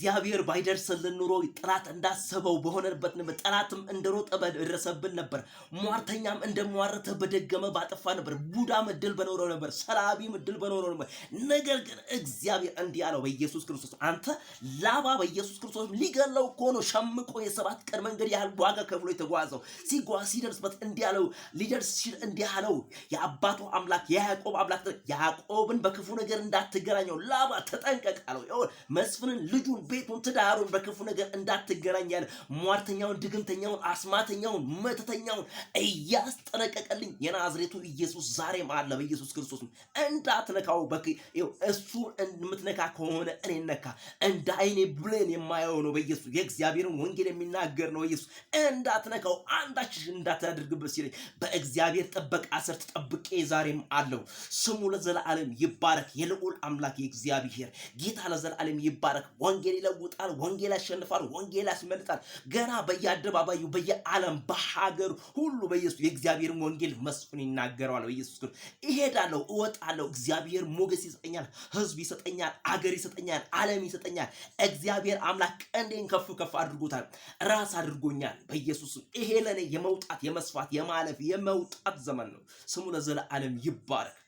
እግዚአብሔር ባይደርስልን ኑሮ ጠላት እንዳሰበው በሆነበት ነበር። ጠላትም እንደሮጠ በደረሰብን ነበር። ሟርተኛም እንደሟረተ በደገመ ባጠፋ ነበር። ቡዳም እድል በኖረው ነበር። ሰላቢም እድል በኖረው ነበር። ነገር ግን እግዚአብሔር እንዲህ አለው በኢየሱስ ክርስቶስ አንተ ላባ በኢየሱስ ክርስቶስ ሊገለው እኮ ነው ሸምቆ የሰባት ቀን መንገድ ያህል ዋጋ ከፍሎ የተጓዘው ሲደርስበት እንዲህ አለው። ሊደርስ ሲል እንዲህ አለው የአባቱ አምላክ የያዕቆብ አምላክ ያዕቆብን በክፉ ነገር እንዳትገናኘው ላባ ተጠንቀቅ አለው። ይሁን መስፍንን ልጁን ቤቱን ትዳሩን በክፉ ነገር እንዳትገናኝ ያለ ሟርተኛውን ድግምተኛውን አስማተኛውን መተተኛውን እያስጠነቀቀልኝ የናዝሬቱ ኢየሱስ ዛሬም አለ በኢየሱስ ክርስቶስ እንዳትነካው። እሱ የምትነካ ከሆነ እኔ ነካ እንደ አይኔ ብሌን የማየው ነው በኢየሱስ የእግዚአብሔርን ወንጌል የሚናገር ነው ኢየሱስ እንዳትነካው አንዳች እንዳታደርግበት ሲለኝ በእግዚአብሔር ጥበቃ ስር ተጠብቄ ዛሬም አለው። ስሙ ለዘላለም ይባረክ። የልዑል አምላክ የእግዚአብሔር ጌታ ለዘላለም ይባረክ። ወንጌል ይለውጣል፣ ወንጌል ያሸንፋል፣ ወንጌል ያስመልጣል። ገና በየአደባባዩ በየዓለም በሀገር ሁሉ በኢየሱስ የእግዚአብሔርን ወንጌል መስፍን ይናገረዋል በኢየሱስ ክርስቶስ። እሄዳለሁ፣ እወጣለሁ። እግዚአብሔር ሞገስ ይሰጠኛል፣ ህዝብ ይሰጠኛል፣ አገር ይሰጠኛል፣ ዓለም ይሰጠኛል። እግዚአብሔር አምላክ ቀንዴን ከፍ ከፍ አድርጎታል፣ ራስ አድርጎኛል በኢየሱስ። ይሄ ለኔ የመውጣት የመስፋት የማለፍ የመውጣት ዘመን ነው። ስሙ ለዘላለም ይባረክ።